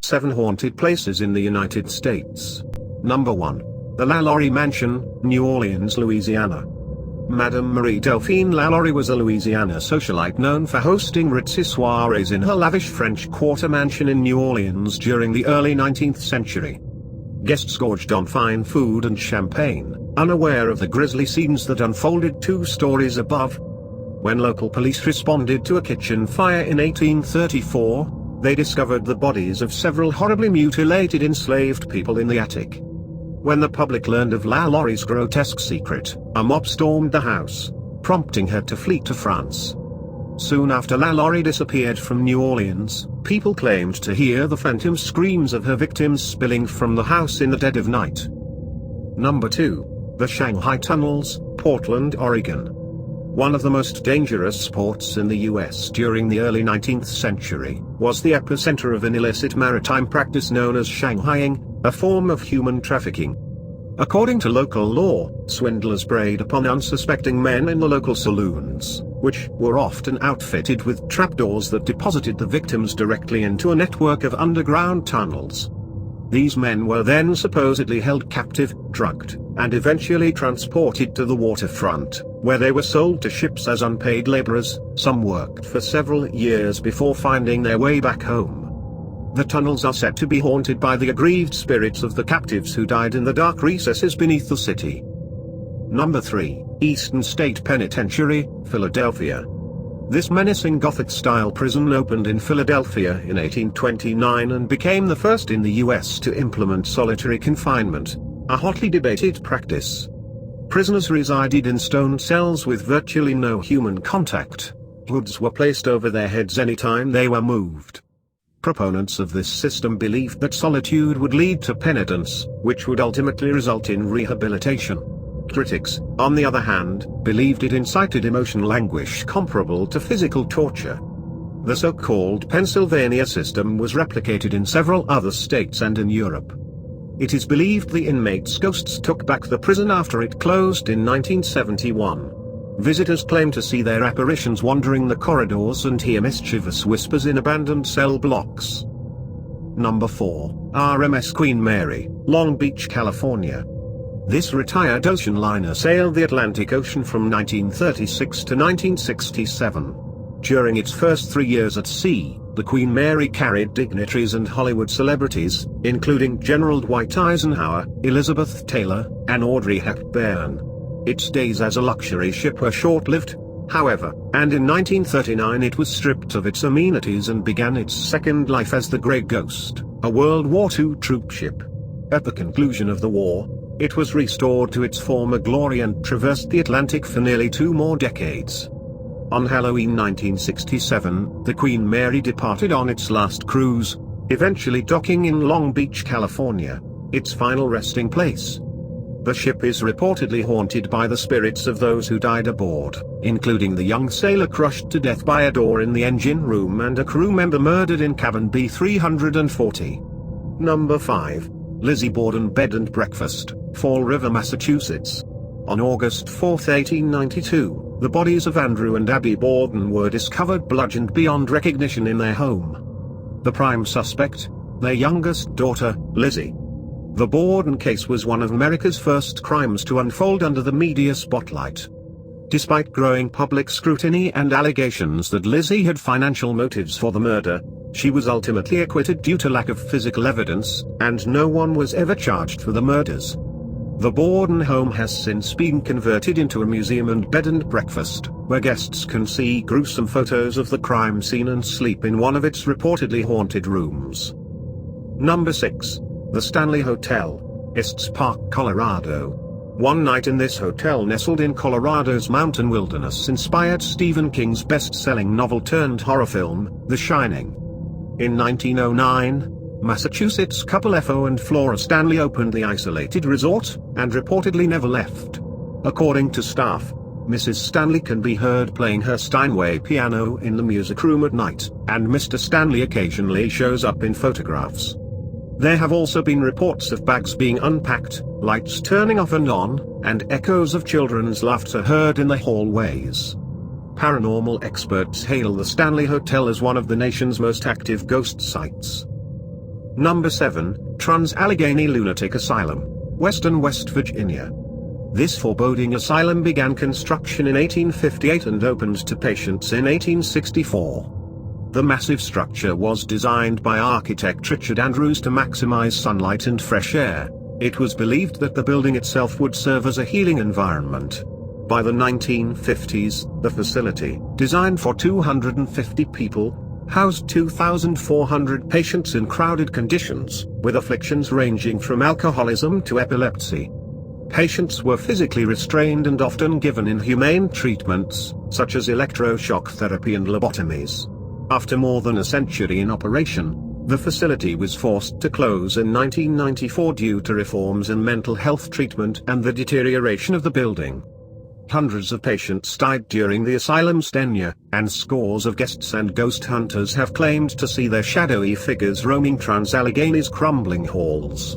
7 Haunted Places in the United States. Number 1. The Lalaurie Mansion, New Orleans, Louisiana. Madame Marie Delphine Lalaurie was a Louisiana socialite known for hosting ritzy soirees in her lavish French Quarter mansion in New Orleans during the early 19th century. Guests gorged on fine food and champagne, unaware of the grisly scenes that unfolded 2 stories above. When local police responded to a kitchen fire in 1834, they discovered the bodies of several horribly mutilated enslaved people in the attic. When the public learned of Lalaurie's grotesque secret, a mob stormed the house, prompting her to flee to France. Soon after Lalaurie disappeared from New Orleans, people claimed to hear the phantom screams of her victims spilling from the house in the dead of night. Number 2. The Shanghai Tunnels, Portland, Oregon. One of the most dangerous ports in the US during the early 19th century, was the epicenter of an illicit maritime practice known as Shanghaiing, a form of human trafficking. According to local law, swindlers preyed upon unsuspecting men in the local saloons, which were often outfitted with trapdoors that deposited the victims directly into a network of underground tunnels. These men were then supposedly held captive, drugged, and eventually transported to the waterfront, where they were sold to ships as unpaid laborers. Some worked for several years before finding their way back home. The tunnels are said to be haunted by the aggrieved spirits of the captives who died in the dark recesses beneath the city. Number 3. Eastern State Penitentiary, Philadelphia. This menacing Gothic-style prison opened in Philadelphia in 1829 and became the first in the US to implement solitary confinement, a hotly debated practice. Prisoners resided in stone cells with virtually no human contact. Hoods were placed over their heads anytime they were moved. Proponents of this system believed that solitude would lead to penitence, which would ultimately result in rehabilitation. Critics, on the other hand, believed it incited emotional anguish comparable to physical torture. The so-called Pennsylvania system was replicated in several other states and in Europe. It is believed the inmates' ghosts took back the prison after it closed in 1971. Visitors claim to see their apparitions wandering the corridors and hear mischievous whispers in abandoned cell blocks. Number 4. RMS Queen Mary, Long Beach, California. This retired ocean liner sailed the Atlantic Ocean from 1936 to 1967. During its first 3 years at sea, the Queen Mary carried dignitaries and Hollywood celebrities, including General Dwight Eisenhower, Elizabeth Taylor, and Audrey Hepburn. Its days as a luxury ship were short-lived, however, and in 1939 it was stripped of its amenities and began its second life as the Grey Ghost, a World War II troop ship. At the conclusion of the war, it was restored to its former glory and traversed the Atlantic for nearly 2 more decades. On Halloween 1967, the Queen Mary departed on its last cruise, eventually docking in Long Beach, California, its final resting place. The ship is reportedly haunted by the spirits of those who died aboard, including the young sailor crushed to death by a door in the engine room and a crew member murdered in cabin B340. Number 5. Lizzie Borden Bed and Breakfast, Fall River, Massachusetts. On August 4, 1892, the bodies of Andrew and Abby Borden were discovered bludgeoned beyond recognition in their home. The prime suspect, their youngest daughter, Lizzie. The Borden case was one of America's first crimes to unfold under the media spotlight. Despite growing public scrutiny and allegations that Lizzie had financial motives for the murder, she was ultimately acquitted due to lack of physical evidence, and no one was ever charged for the murders. The Borden home has since been converted into a museum and bed and breakfast, where guests can see gruesome photos of the crime scene and sleep in one of its reportedly haunted rooms. Number 6. The Stanley Hotel, Estes Park, Colorado. One night in this hotel nestled in Colorado's mountain wilderness inspired Stephen King's best-selling novel-turned-horror film, The Shining. In 1909, Massachusetts couple F.O. and Flora Stanley opened the isolated resort, and reportedly never left. According to staff, Mrs. Stanley can be heard playing her Steinway piano in the music room at night, and Mr. Stanley occasionally shows up in photographs. There have also been reports of bags being unpacked, lights turning off and on, and echoes of children's laughter heard in the hallways. Paranormal experts hail the Stanley Hotel as one of the nation's most active ghost sites. Number 7, Allegheny Lunatic Asylum, Western West Virginia. This foreboding asylum began construction in 1858 and opened to patients in 1864. The massive structure was designed by architect Richard Andrews to maximize sunlight and fresh air. It was believed that the building itself would serve as a healing environment. By the 1950s, the facility, designed for 250 people, housed 2,400 patients in crowded conditions, with afflictions ranging from alcoholism to epilepsy. Patients were physically restrained and often given inhumane treatments, such as electroshock therapy and lobotomies. After more than a century in operation, the facility was forced to close in 1994 due to reforms in mental health treatment and the deterioration of the building. Hundreds of patients died during the asylum's tenure, and scores of guests and ghost hunters have claimed to see their shadowy figures roaming Alleghany's crumbling halls.